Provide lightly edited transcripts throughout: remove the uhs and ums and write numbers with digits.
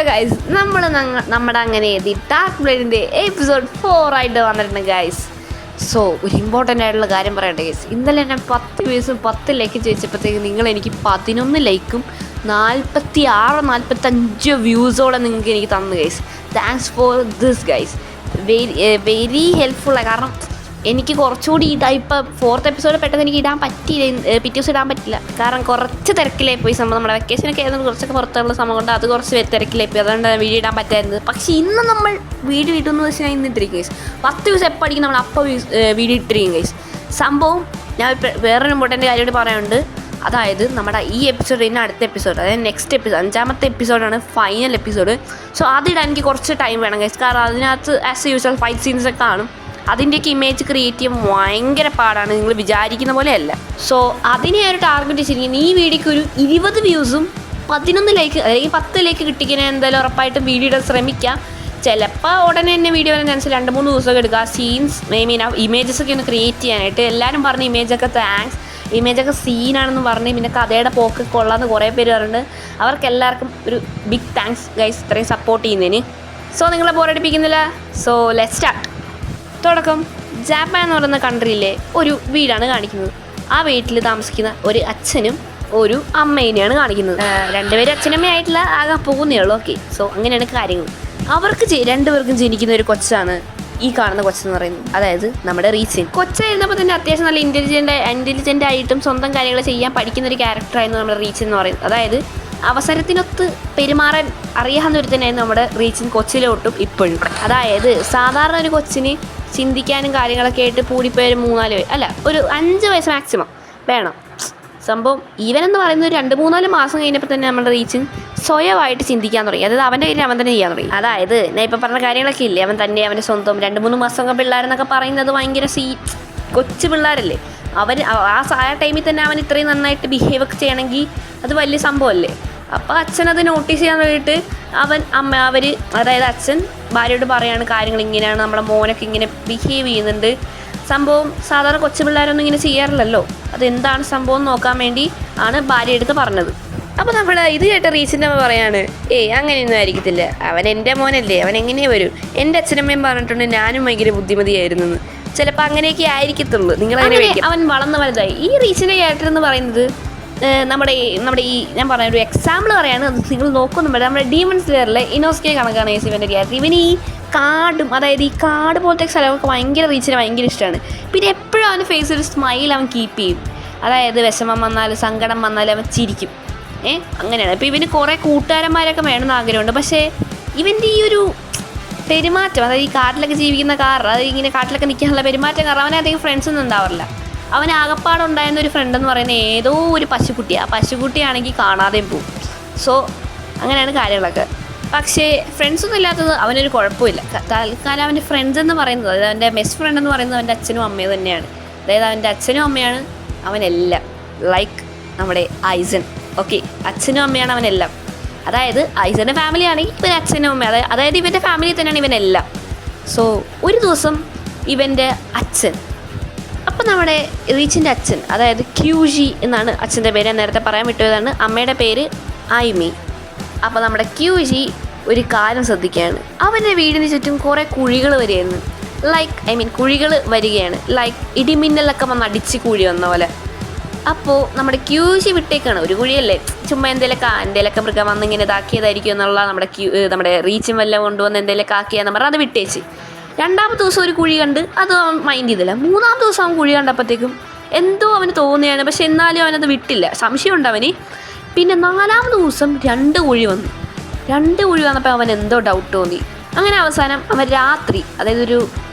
Guys നമ്മുടെ അങ്ങനെ dark ബ്ലേഡിൻ്റെ episode 4 ആയിട്ട് വന്നിട്ടുണ്ട് ഗൈസ്. സോ ഒരു ഇമ്പോർട്ടൻ്റ് ആയിട്ടുള്ള കാര്യം പറയട്ടെ ഗൈസ്. ഇന്നലെ ഞാൻ 10 വ്യൂസും 10 ലൈക്കും ചോദിച്ചപ്പോഴത്തേക്ക് നിങ്ങൾ എനിക്ക് 11 ലൈക്കും 46-45 വ്യൂസോടെ നിങ്ങൾക്ക് എനിക്ക് തന്നു guys. Thanks for this guys. Very ഹെൽപ്ഫുള്ളാണ്. കാരണം എനിക്ക് കുറച്ചുകൂടി ഇപ്പോൾ 4th എപ്പിസോഡ് പെട്ടെന്ന് എനിക്ക് ഇടാൻ പറ്റിയില്ല, പിറ്റേ ദിവസം ഇടാൻ പറ്റില്ല. കാരണം കുറച്ച് തിരക്കിലായി പോയി. സംഭവം നമ്മുടെ വെക്കേഷനൊക്കെ ആയിരുന്നു, കുറച്ചൊക്കെ പുറത്തുള്ള സമയം കൊണ്ട് അത് കുറച്ച് തിരക്കിലായി പോയി. അതുകൊണ്ട് വീഡിയോ ഇടാൻ പറ്റായിരുന്നത്. പക്ഷേ ഇന്ന് നമ്മൾ വീഡിയോ ഇടുമെന്ന് വെച്ചാൽ ഇന്നിട്ടിരിക്കും ഗൈസ്. 10 ദിവസം എപ്പോൾ അടിക്കും നമ്മൾ അപ്പോൾ വീഡിയോ ഇട്ടിരിക്കും ഗൈസ്. സംഭവം ഞാൻ വേറൊരു ഇമ്പോർട്ടൻ്റ് കാര്യമായിട്ട് പറയാനുണ്ട്. അതായത് നമ്മുടെ ഈ എപ്പിസോഡ് ഇന്ന് അടുത്ത എപ്പിസോഡ്, അതായത് നെക്സ്റ്റ് എപ്പിസോഡ് 5ാമത്തെ എപ്പിസോഡാണ്, ഫൈനൽ എപ്പിസോഡ്. സോ അതിടാൻ എനിക്ക് കുറച്ച് ടൈം വേണം ഗൈസ്. കാരണം അതിനകത്ത് ആസ് യൂഷ്വൽ ഫൈറ്റ് സീൻസൊക്കെ കാണും. അതിൻ്റെയൊക്കെ ഇമേജ് ക്രിയേറ്റ് ചെയ്യാൻ ഭയങ്കര പാടാണ്, നിങ്ങൾ വിചാരിക്കുന്ന പോലെയല്ല. സോ അതിനെ ഒരു ടാർഗറ്റ് വെച്ചിരിക്കുന്നത് ഈ വീഡിയോക്ക് ഒരു 20 വ്യൂസും 11 ലൈക്ക് അല്ലെങ്കിൽ 10 ലൈക്ക് കിട്ടിക്കാൻ എന്തായാലും ഉറപ്പായിട്ടും വീഡിയോ ഇടാൻ ശ്രമിക്കാം. ചിലപ്പോൾ ഉടനെ തന്നെ വീഡിയോ വരാൻ ചാൻസ് 2-3 ദിവസമൊക്കെ എടുക്കുക. സീൻസ് ഇമേജസൊക്കെ ഒന്ന് ക്രിയേറ്റ് ചെയ്യാനായിട്ട്. എല്ലാവരും പറഞ്ഞ് ഇമേജൊക്കെ താങ്ക്സ്, ഇമേജൊക്കെ സീനാണെന്ന് പറഞ്ഞ് പിന്നെ കഥയുടെ പോക്ക് കൊള്ളാമെന്ന് കുറേ പേര് പറഞ്ഞിട്ടുണ്ട്. അവർക്കെല്ലാവർക്കും ഒരു ബിഗ് താങ്ക്സ് ഗൈസ്, ഇത്രയും സപ്പോർട്ട് ചെയ്യുന്നതിന്. സോ നിങ്ങളെ ബോറടിപ്പിക്കുന്നില്ല. So let's start. തുടക്കം ജാപ്പാൻ എന്ന് പറയുന്ന കൺട്രിയിലെ ഒരു വീടാണ് കാണിക്കുന്നത്. ആ വീട്ടിൽ താമസിക്കുന്ന ഒരു അച്ഛനും ഒരു അമ്മേനെയാണ് കാണിക്കുന്നത്. രണ്ടുപേരും അച്ഛനമ്മയായിട്ടില്ല, ആകെ പോകുന്നേ ഉള്ളൂ. ഓക്കെ, സോ അങ്ങനെയാണ് കാര്യങ്ങൾ. അവർക്ക് രണ്ടുപേർക്കും ജനിക്കുന്ന ഒരു കൊച്ചാണ് ഈ കാണുന്ന കൊച്ചെന്ന് പറയുന്നത്. അതായത് നമ്മുടെ റീച്ചിൻ. കൊച്ചായിരുന്നപ്പോൾ തന്നെ അത്യാവശ്യം നല്ല ഇൻ്റലിജൻ്റ് ആയിട്ടും സ്വന്തം കാര്യങ്ങൾ ചെയ്യാൻ പഠിക്കുന്ന ഒരു ക്യാരക്ടറായിരുന്നു നമ്മുടെ റീച്ചിൻ എന്ന് പറയുന്നത്. അതായത് അവസരത്തിനൊത്ത് പെരുമാറാൻ അറിയാവുന്ന ഒരു തന്നെയായിരുന്നു നമ്മുടെ റീച്ചിൻ കൊച്ചിലോട്ടും ഇപ്പോഴും. അതായത് സാധാരണ ഒരു കൊച്ചിന് ചിന്തിക്കാനും കാര്യങ്ങളൊക്കെ ആയിട്ട് കൂടിപ്പോയ 3-4 അല്ല ഒരു 5 വയസ്സ് മാക്സിമം വേണം. സംഭവം ഈവനെന്ന് പറയുന്നത് 2-3-4 മാസം കഴിഞ്ഞപ്പോൾ തന്നെ നമ്മുടെ റീച്ചിൻ സ്വയമായിട്ട് ചിന്തിക്കാൻ തുടങ്ങി. അതായത് അവൻ്റെ കാര്യം അവൻ തന്നെ ചെയ്യാൻ തുടങ്ങി. അതായത് ഞാൻ ഇപ്പോൾ പറഞ്ഞ കാര്യങ്ങളൊക്കെ ഇല്ലേ, അവൻ തന്നെ അവൻ്റെ സ്വന്തം 2-3 മാസമൊക്കെ പിള്ളേരെന്നൊക്കെ പറയുന്നത് ഭയങ്കര കൊച്ചു പിള്ളേരല്ലേ. അവൻ ആ ടൈമിൽ തന്നെ അവൻ ഇത്രയും നന്നായിട്ട് ബിഹേവ് ഒക്കെ ചെയ്യണമെങ്കിൽ അത് വലിയ സംഭവമല്ലേ. അപ്പോൾ അച്ഛനത് നോട്ടീസ് ചെയ്യാൻ വേണ്ടിയിട്ട് അതായത് അച്ഛൻ ഭാര്യയോട് പറയാണ് കാര്യങ്ങൾ ഇങ്ങനെയാണ്, നമ്മുടെ മോനൊക്കെ ഇങ്ങനെ ബിഹേവ് ചെയ്യുന്നുണ്ട്. സംഭവം സാധാരണ കൊച്ചു പിള്ളേരൊന്നും ഇങ്ങനെ ചെയ്യാറില്ലല്ലോ, അതെന്താണ് സംഭവം നോക്കാൻ വേണ്ടി ആണ് ഭാര്യ എടുത്ത് പറഞ്ഞത്. അപ്പോൾ നമ്മൾ ഇത് കേട്ട റീച്ചിൻ്റെ അമ്മ പറയാണ്, അങ്ങനെയൊന്നും ആയിരിക്കത്തില്ല, അവൻ എൻ്റെ മോനല്ലേ, അവൻ എങ്ങനെയാണ് വരും. എൻ്റെ അച്ഛനമ്മയും പറഞ്ഞിട്ടുണ്ട് ഞാനും ഭയങ്കര ബുദ്ധിമതിയായിരുന്നു എന്ന്. ചിലപ്പോൾ അങ്ങനെയൊക്കെ ആയിരിക്കത്തുള്ളൂ. അവൻ വളർന്ന് വലുതായി. ഈ റീച്ചിൻ്റെ ക്യാരക്ടർ എന്ന് പറയുന്നത് നമ്മുടെ ഈ ഞാൻ പറഞ്ഞ ഒരു എക്സാമ്പിൾ പറയാണ്, അത് നിങ്ങൾ നോക്കുന്നുണ്ട്. നമ്മുടെ ഡീമൺ സ്ലെയറിലെ ഇനോസ്കെ കണക്കാണ് ഇവൻ്റെ ക്യാരക്ടർ. ഇവൻ ഈ കാടും, അതായത് ഈ കാട് പോലത്തെ സ്ഥലമൊക്കെ ഭയങ്കര റീച്ചിന് ഭയങ്കര ഇഷ്ടമാണ്. പിന്നെ എപ്പോഴും അവൻ്റെ ഫേസ് ഒരു സ്മൈൽ അവൻ കീപ്പ് ചെയ്യും. അതായത് വിഷമം വന്നാലും സങ്കടം വന്നാലും അവൻ ചിരിക്കും. അങ്ങനെയാണ്. ഇപ്പോൾ ഇവന് കുറേ കൂട്ടുകാരന്മാരൊക്കെ വേണമെന്ന് ആഗ്രഹമുണ്ട്. പക്ഷേ ഇവൻ്റെ ഈ ഒരു പെരുമാറ്റം, അതായത് ഈ കാട്ടിലൊക്കെ ജീവിക്കുന്ന അതായത് ഇങ്ങനെ കാട്ടിലൊക്കെ നിൽക്കാനുള്ള പെരുമാറ്റം കാരണം അവനധികം ഫ്രണ്ട്സൊന്നും ഉണ്ടാവാറില്ല. അവൻ ആകപ്പാടുണ്ടായിരുന്ന ഒരു ഫ്രണ്ട് എന്ന് പറയുന്നത് ഏതോ ഒരു പശുക്കുട്ടിയാണ്. ആ പശുക്കുട്ടിയാണെങ്കിൽ കാണാതെയും പോവും. സോ അങ്ങനെയാണ് കാര്യങ്ങളൊക്കെ. പക്ഷേ ഫ്രണ്ട്സൊന്നും ഇല്ലാത്തത് അവനൊരു കുഴപ്പമില്ല. തൽക്കാലം അവൻ്റെ ഫ്രണ്ട്സ് എന്ന് പറയുന്നത്, അതായത് അവൻ്റെ ബെസ്റ്റ് ഫ്രണ്ട് എന്ന് പറയുന്നത് അവൻ്റെ അച്ഛനും അമ്മയും തന്നെയാണ്. അതായത് അവൻ്റെ അച്ഛനും അമ്മയാണ് അവനെല്ലാം. ലൈക്ക് നമ്മുടെ ഐസൻ. ഓക്കെ, അച്ഛനും അമ്മയാണ് അവനെല്ലാം. അതായത് ഐസൻ്റെ ഫാമിലി ആണെങ്കിൽ ഇവൻ അച്ഛനും അമ്മ, അതായത് ഇവൻ്റെ ഫാമിലി തന്നെയാണ് ഇവനെല്ലാം. സോ ഒരു ദിവസം ഇവൻ്റെ അച്ഛൻ, അപ്പം നമ്മുടെ റീച്ചിൻ്റെ അച്ഛൻ, അതായത് ക്യൂജി എന്നാണ് അച്ഛൻ്റെ പേര്, ഞാൻ നേരത്തെ പറയാൻ വിട്ടുപോയതാണ്. അമ്മയുടെ പേര് ഐമി. അപ്പോൾ നമ്മുടെ ക്യൂജി ഒരു കാര്യം ശ്രദ്ധിക്കുകയാണ്. അവൻ്റെ വീടിന് ചുറ്റും കുറേ കുഴികൾ വരികയായിരുന്നു. കുഴികൾ വരികയാണ്. ഇടിമിന്നലൊക്കെ വന്ന് അടിച്ച് കുഴി വന്ന പോലെ. അപ്പോൾ നമ്മുടെ ക്യൂജി വിട്ടേക്കാണ്. ഒരു കുഴിയല്ലേ, ചുമ്മാ എന്തെങ്കിലുമൊക്കെ മൃഗം വന്ന് ഇങ്ങനെ ഇതാക്കിയതായിരിക്കും എന്നുള്ള നമ്മുടെ റീച്ചും വല്ലതും കൊണ്ടുവന്ന് എന്തെങ്കിലുമൊക്കെ ആക്കിയാന്ന് പറഞ്ഞാൽ അത് വിട്ടേച്ച്. 2ാമത്തെ ദിവസം ഒരു കുഴി കണ്ട് അത് അവൻ മൈൻഡ് ചെയ്തില്ല. 3ാമത്തെ ദിവസം അവൻ കുഴി കണ്ടപ്പോഴത്തേക്കും എന്തോ അവന് തോന്നുകയാണ്. പക്ഷെ എന്നാലും അവനത് വിട്ടില്ല, സംശയമുണ്ട് അവന്. പിന്നെ 4ാമത്തെ ദിവസം 2 കുഴി വന്നു. 2 കുഴി വന്നപ്പോൾ അവൻ എന്തോ ഡൗട്ട് തോന്നി. അങ്ങനെ അവസാനം അവൻ രാത്രി, അതായത്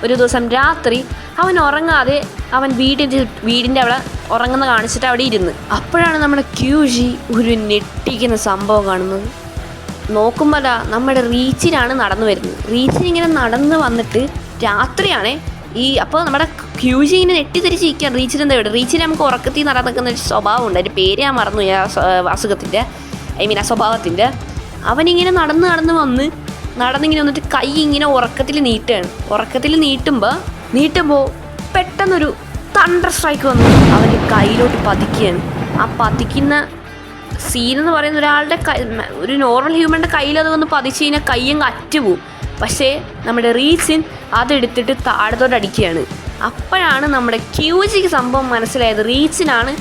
ഒരു ദിവസം രാത്രി അവൻ ഉറങ്ങാതെ അവൻ വീടിൻ്റെ അവിടെ ഉറങ്ങുന്ന കാണിച്ചിട്ട് അവിടെ ഇരുന്ന്. അപ്പോഴാണ് നമ്മുടെ ക്യൂജി ഒരു ഞെട്ടിക്കുന്ന സംഭവം കാണുന്നത്. നോക്കുമ്പോൾ നമ്മുടെ റീച്ചിനാണ് നടന്നു വരുന്നത്. റീച്ചിനിങ്ങനെ നടന്ന് വന്നിട്ട് രാത്രിയാണേ അപ്പോൾ നമ്മുടെ ക്യൂജി ഇങ്ങനെ ഞെട്ടിത്തിരിച്ചിരിക്കുകയാണ്. റീച്ചിനെന്താ ഇവിടെ, റീച്ചിന് നമുക്ക് ഉറക്കത്തിൽ നടക്കുന്ന ഒരു സ്വഭാവമുണ്ട്. അതിൻ്റെ പേര് ഞാൻ മറന്നു, അസുഖത്തിൻ്റെ ആ സ്വഭാവത്തിൻ്റെ. അവനിങ്ങനെ നടന്ന് വന്ന് നടന്നിങ്ങനെ വന്നിട്ട് കൈ ഇങ്ങനെ ഉറക്കത്തിൽ നീട്ടുമ്പോൾ പെട്ടെന്നൊരു തണ്ടർ സ്ട്രൈക്ക് വന്നു അവൻ്റെ കയ്യിലോട്ട് പതിക്കുകയാണ്. ആ പതിക്കുന്ന സീൻ എന്ന് പറയുന്ന ഒരാളുടെ ഒരു നോർമൽ ഹ്യൂമൻ്റെ കയ്യിൽ അത് വന്ന് പതിച്ച് കഴിഞ്ഞാൽ കയ്യങ്ങ് അറ്റുപോകും. പക്ഷേ നമ്മുടെ റീച്ചിൻ അതെടുത്തിട്ട് താഴത്തോട്ട് അടിക്കുകയാണ്. അപ്പോഴാണ് നമ്മുടെ ക്യൂജിക്ക് സംഭവം മനസ്സിലായത്, റീച്ചിനാണ്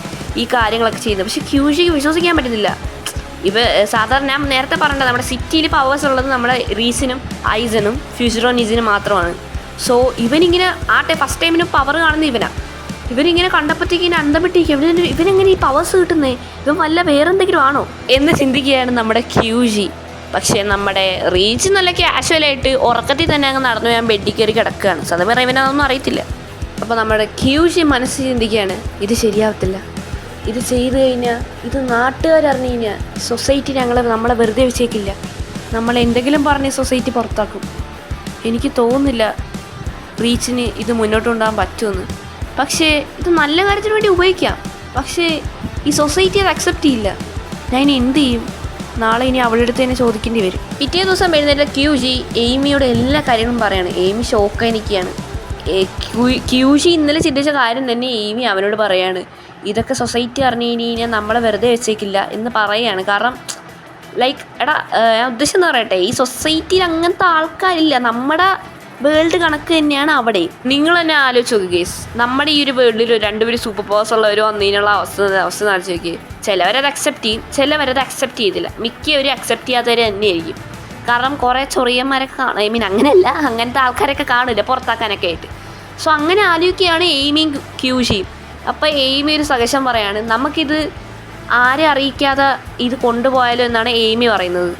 ഈ കാര്യങ്ങളൊക്കെ ചെയ്യുന്നത്. പക്ഷേ ക്യൂജിക്ക് വിശ്വസിക്കാൻ പറ്റുന്നില്ല. സാധാരണ ഞാൻ നേരത്തെ പറഞ്ഞത് നമ്മുടെ സിറ്റിയിൽ പവേഴ്സ് ഉള്ളത് നമ്മുടെ റീസിനും ഐസനും ഫ്യൂച്ചറോനിസിനും മാത്രമാണ്. സോ ഇവനിങ്ങനെ ഫസ്റ്റ് ടൈമിന് പവർ കാണുന്ന ഇവനിങ്ങനെ കണ്ടപ്പോഴത്തേക്ക് ഇങ്ങനെ അന്തമിട്ടിരിക്കും. ഇവനെങ്ങനെ ഈ പവേഴ്സ് കിട്ടുന്നേ, ഇവൻ വല്ല വേറെന്തെങ്കിലും ആണോ എന്ന് ചിന്തിക്കുകയാണ് നമ്മുടെ ക്യൂജി. പക്ഷേ നമ്മുടെ റീച്ച് നല്ല കാഷ്വലായിട്ട് ഉറക്കത്തിൽ തന്നെ അങ്ങ് നടന്നു ഞാൻ ബെഡിൽ കയറി കിടക്കുകയാണ്. സത്യം പറഞ്ഞാൽ ഇവനതൊന്നും അറിയത്തില്ല. അപ്പോൾ നമ്മുടെ ക്യൂജി മനസ്സ് ചിന്തിക്കുകയാണ്, ഇത് ശരിയാവത്തില്ല, ഇത് ചെയ്ത് കഴിഞ്ഞാൽ ഇത് നാട്ടുകാരറിഞ്ഞു കഴിഞ്ഞാൽ സൊസൈറ്റി നമ്മളെ വെറുതെ വെച്ചേക്കില്ല, നമ്മളെന്തെങ്കിലും പറഞ്ഞ് സൊസൈറ്റി പുറത്താക്കും. എനിക്ക് തോന്നുന്നില്ല റീച്ചിന് ഇത് മുന്നോട്ട് കൊണ്ടുപോകാൻ പറ്റുമെന്ന്. പക്ഷേ ഇത് നല്ല കാര്യത്തിന് വേണ്ടി ഉപയോഗിക്കാം. പക്ഷേ ഈ സൊസൈറ്റി അത് അക്സെപ്റ്റ് ചെയ്യില്ല. ഞാൻ ഇനി എന്ത് ചെയ്യും? നാളെ ഇനി അവളുടെ അടുത്ത് തന്നെ ചോദിക്കേണ്ടി വരും. പിറ്റേ ദിവസം എഴുന്നേറ്റ് ക്യൂജി എയ്മിയോട് എല്ലാ കാര്യങ്ങളും പറയാണ്. എയ്മി ഷോക്കായി നിൽക്കുകയാണ്. ക്യൂജി ഇന്നലെ ചിന്തിച്ച കാര്യം തന്നെ എയ്മി അവനോട് പറയാണ്. ഇതൊക്കെ സൊസൈറ്റി അറിഞ്ഞു കഴിഞ്ഞാൽ നമ്മളെ വെറുതെ വെച്ചേക്കില്ല എന്ന് പറയുകയാണ്. കാരണം ഞാൻ ഉദ്ദേശം എന്ന് പറയട്ടെ, ഈ സൊസൈറ്റിയിൽ അങ്ങനത്തെ ആൾക്കാരില്ല. നമ്മുടെ വേൾഡ് കണക്ക് തന്നെയാണ് അവിടെ. നിങ്ങൾ തന്നെ ആലോചിച്ച് നോക്കുക ഗേസ്, നമ്മുടെ ഈ ഒരു വേൾഡിൽ രണ്ടുപേരും സൂപ്പർ പവേഴ്സ് ഉള്ളവർ വന്നതിനുള്ള അവസ്ഥ ആലോചിച്ച് നോക്കിയേ. ചിലവരത് അക്സെപ്റ്റ് ചെയ്യും, ചിലവരത് അക്സെപ്റ്റ് ചെയ്തില്ല. മിക്കവരും അക്സെപ്റ്റ് ചെയ്യാത്തവർ തന്നെയായിരിക്കും. കാരണം കുറേ ചൊറിയന്മാരൊക്കെ കാണും. അങ്ങനെയല്ല, അങ്ങനത്തെ ആൾക്കാരൊക്കെ കാണില്ല പുറത്താക്കാനൊക്കെ ആയിട്ട്. സോ അങ്ങനെ ആലോചിക്കുകയാണ് എയ്മിയും ക്യൂജിയും. അപ്പോൾ എയ്മി ഒരു സജഷൻ പറയാണ്, നമുക്കിത് ആരെ അറിയിക്കാതെ ഇത് കൊണ്ടുപോയാലോ എന്നാണ് എയ്മി പറയുന്നത്.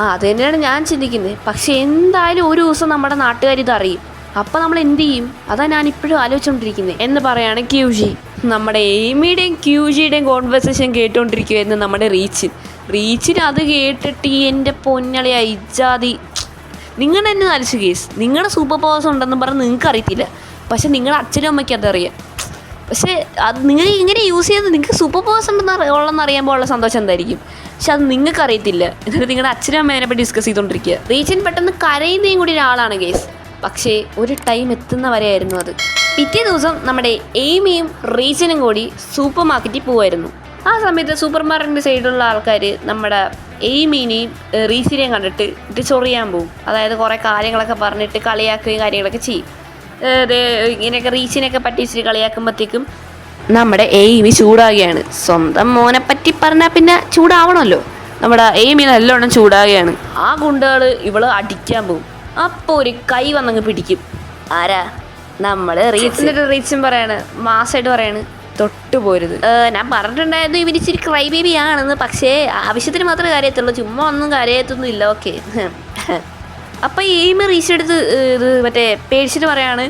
അത് തന്നെയാണ് ഞാൻ ചിന്തിക്കുന്നത്. പക്ഷെ എന്തായാലും ഒരു ദിവസം നമ്മുടെ നാട്ടുകാർ ഇത് അറിയും. അപ്പം നമ്മൾ എന്ത് ചെയ്യും? അതാണ് ഞാൻ ഇപ്പോഴും ആലോചിച്ചുകൊണ്ടിരിക്കുന്നത് എന്ന് പറയാണ് ക്യൂജി. നമ്മുടെ എയ്മിയുടെയും ക്യൂജിയുടെയും കോൺവെർസേഷൻ കേട്ടുകൊണ്ടിരിക്കുകയായിരുന്നു നമ്മുടെ റീച്ചിന് അത് കേട്ടിട്ട് എൻ്റെ പൊന്നളിയ ഇജാതി. നിങ്ങൾ തന്നെ ആലോചിച്ചു കേസ്, നിങ്ങളുടെ സൂപ്പർ പവേഴ്സ് ഉണ്ടെന്ന് പറഞ്ഞ് നിങ്ങൾക്ക് അറിയത്തില്ല. പക്ഷെ നിങ്ങളുടെ അച്ഛനും അമ്മയ്ക്ക് അതറിയാം. പക്ഷേ അത് നിങ്ങൾ ഇങ്ങനെ യൂസ് ചെയ്ത് നിങ്ങൾക്ക് സൂപ്പർ പവേഴ്സ് ഉള്ളെന്ന് അറിയുമ്പോൾ ഉള്ള സന്തോഷം എന്തായിരിക്കും? പക്ഷെ അത് നിങ്ങൾക്ക് അറിയത്തില്ല. എന്നിട്ട് നിങ്ങളുടെ അച്ഛനും അമ്മേനെ പറ്റി ഡിസ്കസ് ചെയ്തുകൊണ്ടിരിക്കുക. റീച്ചിൻ പെട്ടെന്ന് കരയുന്നതും കൂടി ഒരാളാണ് കേസ്. പക്ഷേ ഒരു ടൈം എത്തുന്ന വരെയായിരുന്നു അത്. പിറ്റേ ദിവസം നമ്മുടെ എയ്മിയും റീച്ചിനും കൂടി സൂപ്പർ മാർക്കറ്റിൽ പോകുമായിരുന്നു. ആ സമയത്ത് സൂപ്പർ മാർക്കറ്റിൻ്റെ സൈഡിലുള്ള ആൾക്കാർ നമ്മുടെ എയ്മിനെയും റീച്ചിനെയും കണ്ടിട്ട് ഇത് ചൊറിയാൻ പോകും. അതായത് കുറേ കാര്യങ്ങളൊക്കെ പറഞ്ഞിട്ട് കളിയാക്കുകയും കാര്യങ്ങളൊക്കെ ചെയ്യും. ഇങ്ങനെയൊക്കെ റീച്ചിനെയൊക്കെ പറ്റി ഇച്ചിരി കളിയാക്കുമ്പോഴത്തേക്കും നമ്മുടെ എയ്മി ചൂടാകുകയാണ്. സ്വന്തം മോനെ പറ്റി പറഞ്ഞാൽ പിന്നെ ചൂടാവണമല്ലോ. നമ്മുടെ എയ്മി നല്ലോണം ചൂടാകുകയാണ്. ആ ഗുണ്ടകൾ ഇവള് അടിക്കാൻ പോകും. അപ്പോൾ ഒരു കൈ വന്നങ്ങ് പിടിക്കും. ആരാ? നമ്മുടെ റീച്ചും പറയാണ്, മാസമായിട്ട് പറയാണ്, തൊട്ടു പോരുത്. ഞാൻ പറഞ്ഞിട്ടുണ്ടായിരുന്നു ഇവരിച്ചിരി ക്രൈ ബേബി ആണെന്ന്. പക്ഷേ ആവശ്യത്തിന് മാത്രമേ കാര്യത്തുള്ളൂ, ചുമ്മാ ഒന്നും കാര്യത്തൊന്നും ഇല്ല. ഓക്കെ. അപ്പം എയ്മി റീച്ചെടുത്ത് മറ്റേ പേടിച്ചിട്ട് പറയാണ്,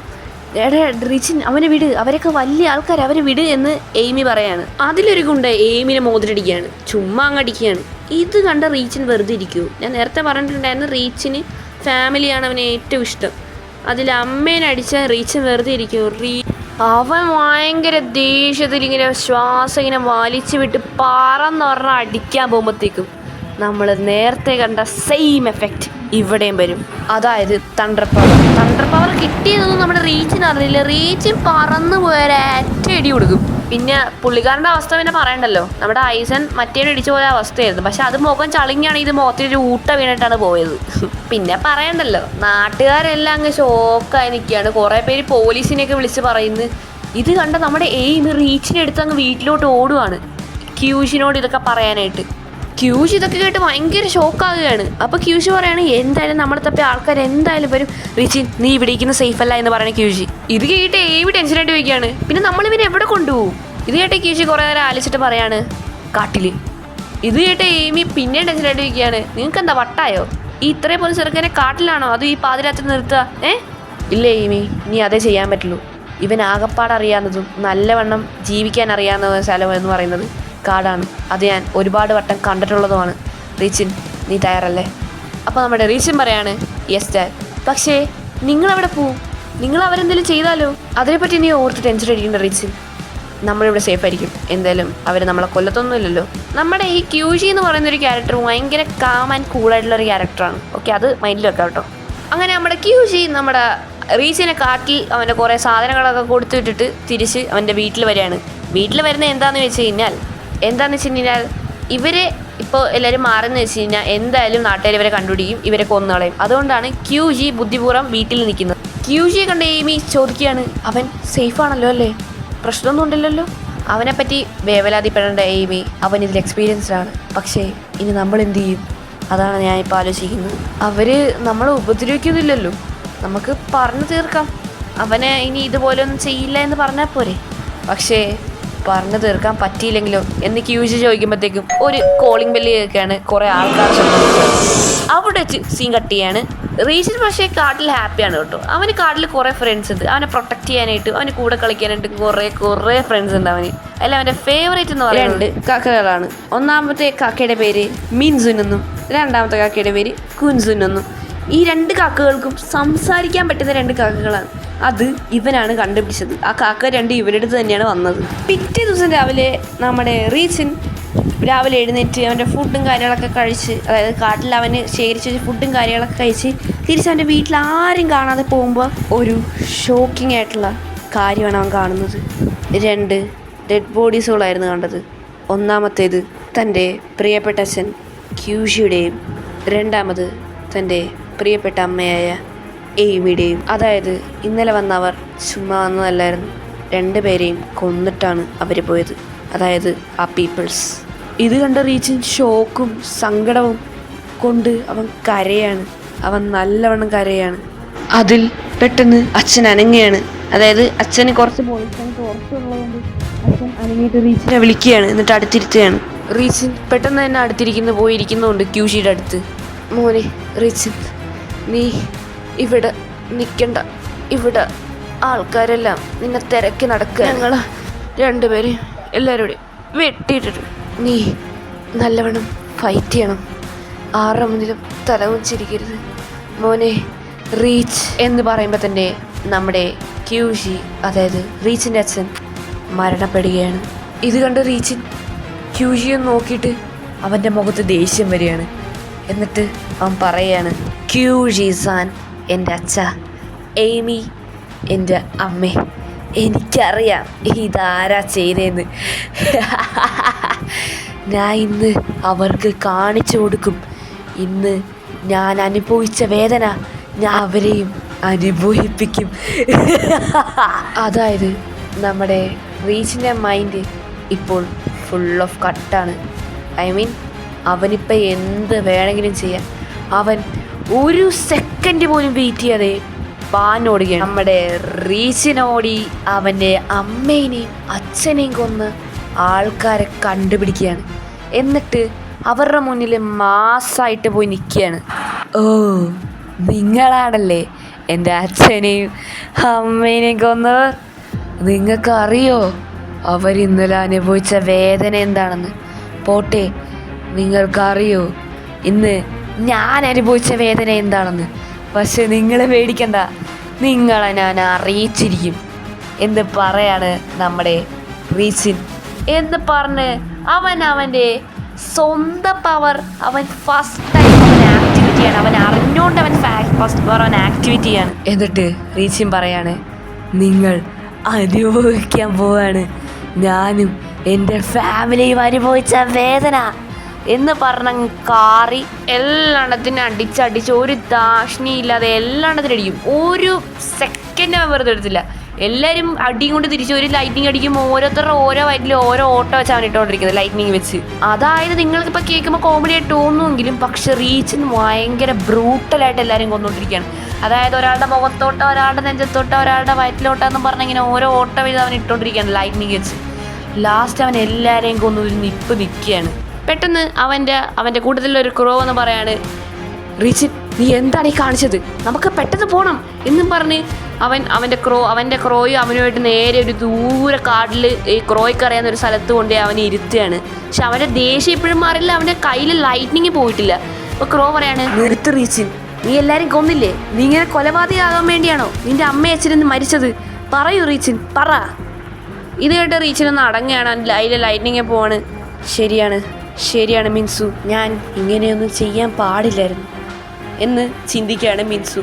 റീച്ചിൻ അവനെ വിട്, അവരൊക്കെ വലിയ ആൾക്കാർ, അവരെ വിട് എന്ന് എയ്മി പറയാണ്. അതിലൊരു ഗുണ്ട എയ്മിനെ മോതിരടിക്കുകയാണ്, ചുമ്മാ അങ്ങടിക്കുകയാണ്. ഇത് കണ്ട റീച്ചിന് വെറുതെ ഇരിക്കുമോ? ഞാൻ നേരത്തെ പറഞ്ഞിട്ടുണ്ടായിരുന്നു റീച്ചിന് ഫാമിലിയാണ് അവന് ഏറ്റവും ഇഷ്ടം. അതിൽ അമ്മേനെ അടിച്ചാൽ റീച്ചിന് വെറുതെ ഇരിക്കുമോ? അവൻ ഭയങ്കര ദേഷ്യത്തിൽ ഇങ്ങനെ ശ്വാസം ഇങ്ങനെ വലിച്ചു വിട്ട് പറന്ന് പറഞ്ഞാൽ അടിക്കാൻ പോകുമ്പോഴത്തേക്കും നമ്മൾ നേരത്തെ കണ്ട സെയിം എഫക്റ്റ് ഇവിടെയും വരും. അതായത് തണ്ടർ പവർ കിട്ടിയതൊന്നും നമ്മുടെ റീച്ചിന് അറിയില്ല. റീച്ചിൻ പറന്നു പോയൊരറ്റ ഇടി കൊടുക്കും. പിന്നെ പുള്ളിക്കാരൻ്റെ അവസ്ഥ പിന്നെ പറയണ്ടല്ലോ, നമ്മുടെ ഐസൻ മറ്റേനെ ഇടിച്ചു പോയ അവസ്ഥയായിരുന്നു. പക്ഷെ അത് മുഖം ചളിങ്ങിയാണ്, ഇത് മുഖത്തിലൊരു ഊട്ട വീണിട്ടാണ് പോയത്. പിന്നെ പറയണ്ടല്ലോ, നാട്ടുകാരെല്ലാം അങ്ങ് ഷോക്കായി നിൽക്കുകയാണ്. കുറേ പേര് പോലീസിനെയൊക്കെ വിളിച്ച് പറയുന്നു. ഇത് കണ്ട നമ്മുടെ എയ്മി റീച്ചിനെ എടുത്ത് അങ്ങ് വീട്ടിലോട്ട് ഓടുവാണ് ക്യൂഷിനോട് ഇതൊക്കെ പറയാനായിട്ട്. ക്യൂഷ് ഇതൊക്കെ കേട്ട് ഭയങ്കര ഷോക്കാകുകയാണ്. അപ്പോൾ ക്യൂഷ് പറയാണ്, എന്തായാലും നമ്മളെ തപ്പി ആൾക്കാർ എന്തായാലും വരും, റിച്ചിൻ നീ ഇവിടെ ഇരിക്കുന്ന സേഫ് അല്ല എന്ന് പറയുന്ന ക്യൂഷി. ഇത് കേട്ട് എയ്മി ടെൻഷനായിട്ട് വയ്ക്കുകയാണ്. പിന്നെ നമ്മളിവനെ എവിടെ കൊണ്ടുപോകും? ഇത് കേട്ട് ക്യൂഷി കുറേ നേരം ആലോചിച്ചിട്ട് പറയാണ്, കാട്ടിൽ. ഇത് കേട്ട് എയ്മി പിന്നെയും ടെൻഷനായിട്ട് വയ്ക്കുകയാണ്. നിങ്ങൾക്ക് എന്താ വട്ടായോ? ഈ ഇത്രയും പോലെ ചെറുക്കനെ കാട്ടിലാണോ അത് ഈ പാതിരാത്രി നിർത്തുക? ഇല്ല എയ്മി, നീ അതേ ചെയ്യാൻ പറ്റുള്ളൂ. ഇവൻ ആകപ്പാട് അറിയാവുന്നതും നല്ലവണ്ണം ജീവിക്കാൻ അറിയാവുന്ന സ്ഥലം എന്ന് പറയുന്നത് കാടാണ്. അത് ഞാൻ ഒരുപാട് വട്ടം കണ്ടിട്ടുള്ളതുമാണ്. റീച്ചിൻ നീ തയ്യാറല്ലേ? അപ്പോൾ നമ്മുടെ റീച്ചിൻ പറയാണ്, യെസ് ഡാഡ്. പക്ഷേ നിങ്ങളവിടെ പോവും, നിങ്ങൾ അവരെന്തെങ്കിലും ചെയ്താലോ? അതിനെപ്പറ്റി നീ ഓർത്ത് ടെൻഷൻ അടിക്കേണ്ട റീച്ചിൻ. നമ്മളിവിടെ സേഫ് ആയിരിക്കും. എന്തായാലും അവർ നമ്മളെ കൊല്ലത്തൊന്നുമില്ലല്ലോ. നമ്മുടെ ഈ ക്യൂജി എന്ന് പറയുന്നൊരു ക്യാരക്ടർ ഭയങ്കര കാം ആൻഡ് കൂളായിട്ടുള്ളൊരു ക്യാരക്ടറാണ്. ഓക്കെ, അത് മൈൻഡിൽ വെക്കാം കേട്ടോ. അങ്ങനെ നമ്മുടെ ക്യൂജി നമ്മുടെ റീച്ചിനെ കാട്ടിൽ അവൻ്റെ കുറേ സാധനങ്ങളൊക്കെ കൊടുത്തു വിട്ടിട്ട് തിരിച്ച് അവൻ്റെ വീട്ടിൽ വരികയാണ്. വീട്ടിൽ വരുന്നത് എന്താണെന്ന് വെച്ച് കഴിഞ്ഞാൽ ഇവരെ ഇപ്പോൾ എല്ലാവരും മാറുന്ന വെച്ച് കഴിഞ്ഞാൽ എന്തായാലും നാട്ടുകാർ ഇവരെ കണ്ടുപിടിക്കും, ഇവരെ കൊന്നുകളയും. അതുകൊണ്ടാണ് QG ബുദ്ധിപൂർവ്വം വീട്ടിൽ നിൽക്കുന്നത്. QGയെ കണ്ട് എയ്മി ചോദിക്കുകയാണ്, അവൻ സേഫ് ആണല്ലോ അല്ലേ, പ്രശ്നമൊന്നും ഉണ്ടല്ലോ. അവനെപ്പറ്റി വേവലാതിപ്പെടേണ്ട എയ്മി, അവൻ ഇതിൽ എക്സ്പീരിയൻസ്ഡ് ആണ്. പക്ഷേ ഇനി നമ്മൾ എന്ത് ചെയ്യും? അതാണ് ഞാനിപ്പോൾ ആലോചിക്കുന്നത്. അവർ നമ്മളെ ഉപദ്രവിക്കുന്നില്ലല്ലോ, നമുക്ക് പറഞ്ഞു തീർക്കാം. അവനെ ഇനി ഇതുപോലെ ഒന്നും ചെയ്യില്ല എന്ന് പറഞ്ഞാൽ പോരെ. പക്ഷേ പറഞ്ഞു തീർക്കാൻ പറ്റിയില്ലെങ്കിലോ എന്ന് QG ചോദിക്കുമ്പോഴത്തേക്കും ഒരു കോളിംഗ് ബെല്ല് കേൾക്കുകയാണ്. കുറേ ആൾക്കാർ അവിടെ വെച്ച് സീൻ കട്ട് ചെയ്യാണ്. റീച്ചിൻ പക്ഷേ കാട്ടിൽ ഹാപ്പിയാണ് കേട്ടോ. അവന് കാട്ടിൽ കുറേ ഫ്രണ്ട്സ് ഉണ്ട്. അവനെ പ്രൊട്ടക്ട് ചെയ്യാനായിട്ട്, അവന് കൂടെ കളിക്കാനായിട്ട് കുറേ ഫ്രണ്ട്സ് ഉണ്ട് അവന്. അല്ല, അവൻ്റെ ഫേവറേറ്റ് എന്ന് പറയുന്നത് 2 കാക്കകളാണ്. ഒന്നാമത്തെ കാക്കയുടെ പേര് മിൻസുൻ എന്നും രണ്ടാമത്തെ കാക്കയുടെ പേര് കുൻസുൻ എന്നും. ഈ 2 കാക്കകൾക്കും സംസാരിക്കാൻ പറ്റുന്ന 2 കാക്കകളാണ്. അത് ഇവനാണ് കണ്ടുപിടിച്ചത്. ആ കാക്ക 2 ഇവരുടെ അടുത്ത് തന്നെയാണ് വന്നത്. പിറ്റേ ദിവസം രാവിലെ നമ്മുടെ റീച്ചിൻ രാവിലെ എഴുന്നേറ്റ് അവൻ്റെ ഫുഡും കാര്യങ്ങളൊക്കെ കഴിച്ച്, അതായത് കാട്ടിൽ അവന് ശേഖരിച്ച് വെച്ച ഫുഡും കാര്യങ്ങളൊക്കെ കഴിച്ച് തിരിച്ച് അവൻ്റെ വീട്ടിൽ ആരും കാണാതെ പോകുമ്പോൾ ഒരു ഷോക്കിംഗ് ആയിട്ടുള്ള കാര്യമാണ് അവൻ കാണുന്നത്. 2 ഡെഡ് ബോഡീസുകളായിരുന്നു കണ്ടത്. ഒന്നാമത്തേത് തൻ്റെ പ്രിയപ്പെട്ട അച്ഛൻ QGയുടെയും രണ്ടാമത് തൻ്റെ പ്രിയപ്പെട്ട അമ്മയായ എയ്മിയുടെയും. അതായത് ഇന്നലെ വന്നവർ ചുമ്മാ വന്നതല്ലായിരുന്നു, 2 പേരെയും കൊന്നിട്ടാണ് അവർ പോയത്, അതായത് ആ പീപ്പിൾസ്. ഇത് കണ്ട റീച്ചിൻ ഷോക്കും സങ്കടവും കൊണ്ട് അവൻ കരയാണ്. അവൻ നല്ലവണ്ണം കരയാണ്. അതിൽ പെട്ടെന്ന് അച്ഛൻ അനങ്ങുകയാണ്. അതായത് അച്ഛന് കുറച്ച് പോയിട്ടുണ്ട് ഉറപ്പുള്ളതുകൊണ്ട് അച്ഛൻ അനങ്ങിയിട്ട് റീച്ചിനെ വിളിക്കുകയാണ്. എന്നിട്ട് അടുത്തിരുത്തുകയാണ്. റീച്ചിൻ പെട്ടെന്ന് തന്നെ അടുത്തിരിക്കുന്ന പോയിരിക്കുന്നുണ്ട് QGയുടെ അടുത്ത്. മോനെ റീച്ചിൻ, നീ ഇവിടെ നിൽക്കണ്ട, ഇവിടെ ആൾക്കാരെല്ലാം നിന്നെ തിരക്കി നടക്കുക. ഞങ്ങൾ 2 പേര് എല്ലാവരോടും വെട്ടിയിട്ടിട്ട് നീ നല്ലവണ്ണം ഫൈറ്റ് ചെയ്യണം. 6 മുന്നിലും തല വെച്ചിരിക്കരുത് മോനെ. റീച്ച് എന്ന് പറയുമ്പോൾ തന്നെ നമ്മുടെ QG, അതായത് റീച്ചിൻ്റെ അച്ഛൻ മരണപ്പെടുകയാണ്. ഇത് കണ്ട് റീച്ചിൻ QGയെ നോക്കിയിട്ട് അവൻ്റെ മുഖത്ത് ദേഷ്യം വരികയാണ്. എന്നിട്ട് അവൻ പറയുകയാണ്, QG-സാൻ എൻ്റെ അച്ഛ, എയ്മി എൻ്റെ അമ്മേ, എനിക്കറിയാം ഇതാരാ ചെയ്തതെന്ന്. ഞാൻ ഇന്ന് അവർക്ക് കാണിച്ചു കൊടുക്കും. ഇന്ന് ഞാൻ അനുഭവിച്ച വേദന ഞാൻ അവരെയും അനുഭവിപ്പിക്കും. അതായത് നമ്മുടെ റീച്ചിൻ്റെ മൈൻഡ് ഇപ്പോൾ ഫുൾ ഓഫ് കട്ടാണ്. അവനിപ്പോൾ എന്ത് വേണമെങ്കിലും ചെയ്യാം. അവൻ ഒരു സെക്കൻഡ് പോലും വെയിറ്റ് ചെയ്യാതെ പാഞ്ഞോടുകയാണ്. നമ്മുടെ റീച്ചിനോടി അവൻ്റെ അമ്മേനെയും അച്ഛനെയും കൊന്ന് ആൾക്കാരെ കണ്ടുപിടിക്കുകയാണ്. എന്നിട്ട് അവരുടെ മുന്നിൽ മാസ്സായിട്ട് പോയി നിൽക്കുകയാണ്. ഓ, നിങ്ങളാണല്ലേ എൻ്റെ അച്ഛനെയും അമ്മേനെയും കൊന്നവർ. നിങ്ങൾക്കറിയോ അവരിന്നലെ അനുഭവിച്ച വേദന എന്താണെന്ന്? പോട്ടെ, നിങ്ങൾക്കറിയോ ഇന്ന് ഞാൻ അനുഭവിച്ച വേദന എന്താണെന്ന്? പക്ഷെ നിങ്ങൾ പേടിക്കണ്ട, നിങ്ങളെ ഞാൻ അറിയിച്ചിരിക്കും എന്ന് പറയാണ് നമ്മുടെ റീച്ചിൻ. എന്ന് പറഞ്ഞ് അവൻ്റെ സ്വന്തം പവർ അവൻ ഫസ്റ്റ് ടൈം അവൻ ആക്ടിവേറ്റ് ചെയ്യാണ്. അവൻ അറിഞ്ഞുകൊണ്ട് അവൻ ഫസ്റ്റ് പവർ അവൻ ആക്ടിവേറ്റ് ചെയ്യാണ്. എന്നിട്ട് റീച്ചിൻ പറയാണ്, നിങ്ങൾ അനുഭവിക്കാൻ പോവാണ് ഞാനും എൻ്റെ ഫാമിലിയും അനുഭവിച്ച വേദന എന്ന് പറഞ്ഞ കാറി എല്ലായിടത്തിനും അടിച്ചടിച്ച് ഒരു ദാക്ഷിണിയില്ലാതെ എല്ലായിടത്തിനും അടിക്കും. ഒരു സെക്കൻഡ് അവൻ വെറുതെ എടുത്തില്ല. എല്ലാവരും അടിയും കൊണ്ട് തിരിച്ച് ഒരു ലൈറ്റിങ് അടിക്കുമ്പോൾ ഓരോരുത്തരുടെ ഓരോ വയറ്റിൽ ഓരോ ഓട്ടോ വെച്ച് അവൻ ഇട്ടുകൊണ്ടിരിക്കുന്നത്, ലൈറ്റിനിങ് വെച്ച്. അതായത് നിങ്ങൾക്കിപ്പോൾ കേൾക്കുമ്പോൾ കോമഡി ആയിട്ട് തോന്നുമെങ്കിലും പക്ഷെ റീച്ചിന് ഭയങ്കര ബ്രൂട്ടലായിട്ട് എല്ലാവരും കൊണ്ടുകൊണ്ടിരിക്കുകയാണ്. അതായത് ഒരാളുടെ മുഖത്തോട്ടോ ഒരാളുടെ നെഞ്ചത്തോട്ടോ ഒരാളുടെ വയറ്റിലോട്ടാന്ന് പറഞ്ഞാൽ ഇങ്ങനെ ഓരോ ഓട്ടോ ചെയ്ത് അവൻ ഇട്ടുകൊണ്ടിരിക്കുകയാണ് ലൈറ്റിനിങ് വെച്ച്. ലാസ്റ്റ് അവൻ എല്ലാവരെയും കൊന്നു ഒരു നിൽക്കുകയാണ്. പെട്ടെന്ന് അവൻ്റെ കൂട്ടത്തിലൊരു ക്രോ എന്ന് പറയാണ്, റീച്ചിൻ നീ എന്താണ് ഈ കാണിച്ചത്, നമുക്ക് പെട്ടെന്ന് പോകണം എന്നും പറഞ്ഞ് അവൻ്റെ ക്രോയും അവനുമായിട്ട് നേരെ ഒരു ദൂരെ കാട്ടിൽ ഈ ക്രോയ്ക്ക് അറിയാവുന്ന ഒരു സ്ഥലത്ത് കൊണ്ട് അവനെ ഇരുത്തുകയാണ്. പക്ഷെ അവൻ്റെ ദേഷ്യം ഇപ്പോഴും മാറില്ല, അവൻ്റെ കയ്യിൽ ലൈറ്റ്നിങ് പോയിട്ടില്ല. അപ്പോൾ ക്രോ പറയാണ്, നിർത്ത് റീച്ചിൻ, നീ എല്ലാവരും കൊന്നില്ലേ? നീ ഇങ്ങനെ കൊലപാതകമാകാൻ വേണ്ടിയാണോ നിൻ്റെ അമ്മയും അച്ഛനെന്ന് മരിച്ചത്? പറയൂ റീച്ചിൻ, പറ. ഇത് കേട്ട് റീച്ചിനൊന്ന് അടങ്ങുകയാണ്. അതിലെ ലൈറ്റ്നിങ് പോവാണ്. ശരിയാണ് മിൻസു, ഞാൻ ഇങ്ങനെയൊന്നും ചെയ്യാൻ പാടില്ലായിരുന്നു എന്ന് ചിന്തിക്കുകയാണ് മിൻസു.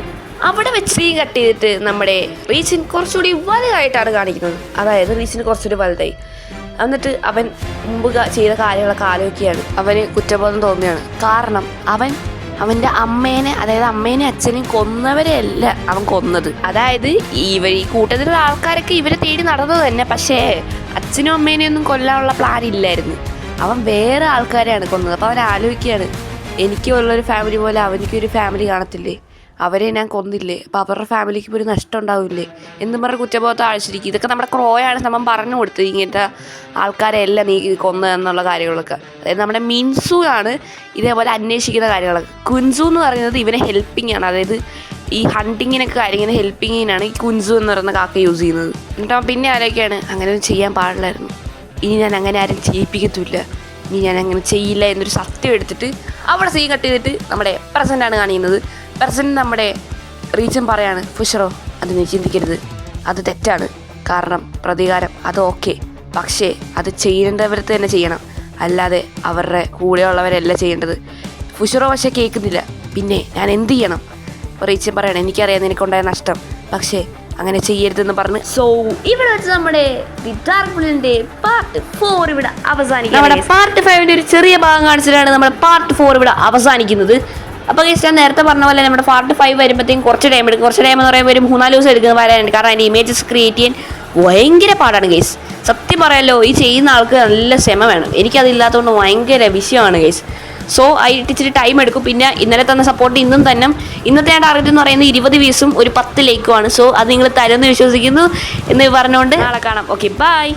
അവിടെ വെച്ച് കട്ട് ചെയ്തിട്ട് നമ്മുടെ റീച്ചിൻ കുറച്ചുകൂടി വലുതായിട്ടാണ് കാണിക്കുന്നത്. അതായത് റീച്ചിന് കുറച്ചുകൂടി വലുതായി. എന്നിട്ട് അവൻ മുമ്പ് ചെയ്ത കാര്യങ്ങളൊക്കെ ആലോചിക്കുകയാണ്. അവന് കുറ്റബോധം തോന്നുകയാണ്. കാരണം അവൻ്റെ അമ്മേനെ, അതായത് അമ്മേനെ അച്ഛനെയും കൊന്നവരെയല്ല അവൻ കൊന്നത്. അതായത് ഈ കൂട്ടത്തിലുള്ള ആൾക്കാരൊക്കെ ഇവരെ തേടി നടന്നത് തന്നെ. പക്ഷേ അച്ഛനും അമ്മേനെയൊന്നും കൊല്ലാനുള്ള പ്ലാൻ ഇല്ലായിരുന്നു. അവൻ വേറെ ആൾക്കാരെയാണ് കൊന്നത്. അപ്പോൾ അവൻ ആലോചിക്കുകയാണ്, എനിക്കുള്ളൊരു ഫാമിലി പോലെ അവനിക്കൊരു ഫാമിലി കാണത്തില്ലേ, അവരെ ഞാൻ കൊന്നില്ലേ, അപ്പോൾ അവരുടെ ഫാമിലിക്ക് ഒരു നഷ്ടം ഉണ്ടാവില്ലേ എന്നും പറഞ്ഞ കുറ്റബോധം ആഴ്ചയിരിക്കും. ഇതൊക്കെ നമ്മുടെ ക്രോയാണ് നമ്മൾ പറഞ്ഞു കൊടുത്തത്, ഇങ്ങനത്തെ ആൾക്കാരെല്ലാം നീ കൊന്നതെന്നുള്ള കാര്യങ്ങളൊക്കെ. അതായത് നമ്മുടെ മിൻസു ആണ് ഇതേപോലെ അന്വേഷിക്കുന്ന കാര്യങ്ങളൊക്കെ. കുൻസു എന്ന് പറയുന്നത് ഇവനെ ഹെൽപ്പിംഗ് ആണ്, അതായത് ഈ ഹണ്ടിങ്ങിനൊക്കെ കാര്യങ്ങനെ ഹെൽപ്പിങ്ങിനാണ് ഈ കുൻസു എന്ന് പറയുന്ന കാക്ക യൂസ് ചെയ്യുന്നത്. എന്നിട്ട് അവൻ പിന്നെ ആലോചിക്കുകയാണ്, അങ്ങനെ ഒന്നും ചെയ്യാൻ പാടില്ലായിരുന്നു, ഇനി ഞാൻ അങ്ങനെ ആരും ചെയ്യിപ്പിക്കത്തില്ല, ഇനി ഞാൻ അങ്ങനെ ചെയ്യില്ല എന്നൊരു സത്യം എടുത്തിട്ട് അവിടെ സീൻ കട്ട് ചെയ്തിട്ട് നമ്മുടെ പ്രസൻ്റാണ് കാണിക്കുന്നത്. പ്രസൻറ്റ് നമ്മുടെ റീച്ചും പറയാണ്, ഫുഷറോ അത് നീ ചിന്തിക്കരുത്, അത് തെറ്റാണ്, കാരണം പ്രതികാരം അത് ഓക്കെ, പക്ഷേ അത് ചെയ്യേണ്ടവർക്ക് തന്നെ ചെയ്യണം, അല്ലാതെ അവരുടെ കൂടെയുള്ളവരല്ല ചെയ്യേണ്ടത്. ഫുഷറോ പക്ഷേ കേൾക്കുന്നില്ല. പിന്നെ ഞാൻ എന്ത് ചെയ്യണം? അപ്പോൾ റീച്ചും പറയണം, എനിക്കറിയാം നിനക്കുണ്ടായ നഷ്ടം, പക്ഷേ അങ്ങനെ ചെയ്യരുതെന്ന് പറഞ്ഞ്. സോ ഇവിടെ വെച്ച് നമ്മുടെ ദി ഡാർക്ക് പുള്ളിന്റെ പാർട്ട് 4 ഇവിടെ അവസാനിക്കും. നമ്മുടെ പാർട്ട് 5ന്റെ ഒരു ചെറിയ ഭാഗം കാണിച്ചിട്ടാണ് നമ്മുടെ പാർട്ട് 4 ഇവിടെ അവസാനിക്കുന്നത്. അപ്പോൾ ഞാൻ നേരത്തെ പറഞ്ഞ പോലെ നമ്മുടെ പാർട്ട് 5 വരുമ്പോഴത്തേക്കും കുറച്ച് ടൈം എടുക്കും. കുറച്ച് ടൈം എന്ന് പറയുമ്പോൾ ഒരു 3-4 ദിവസം എടുക്കുന്നത് വരാനുണ്ട്. കാരണം അതിൻ്റെ ഇമേജസ് ക്രിയേറ്റ് ചെയ്യാൻ ഭയങ്കര പാടാണ് ഗൈസ്. സത്യം പറയാമല്ലോ, ഈ ചെയ്യുന്ന ആൾക്ക് നല്ല ക്ഷമ വേണം. എനിക്കതില്ലാത്തതുകൊണ്ട് ഭയങ്കര വിഷയമാണ് ഗൈസ്. സോ ആയിട്ട് ഇച്ചിരി ടൈം എടുക്കും. പിന്നെ ഇന്നലെ തന്ന സപ്പോർട്ട് ഇന്നും തന്നെ. ഇന്നത്തെ ടാർഗറ്റ് എന്ന് പറയുന്നത് 20 വ്യൂസും ഒരു 10 ലൈക്കുമാണ്. സോ അത് നിങ്ങൾ തരുമെന്ന് വിശ്വസിക്കുന്നു എന്ന് പറഞ്ഞുകൊണ്ട് നാളെ കാണാം. Okay, by.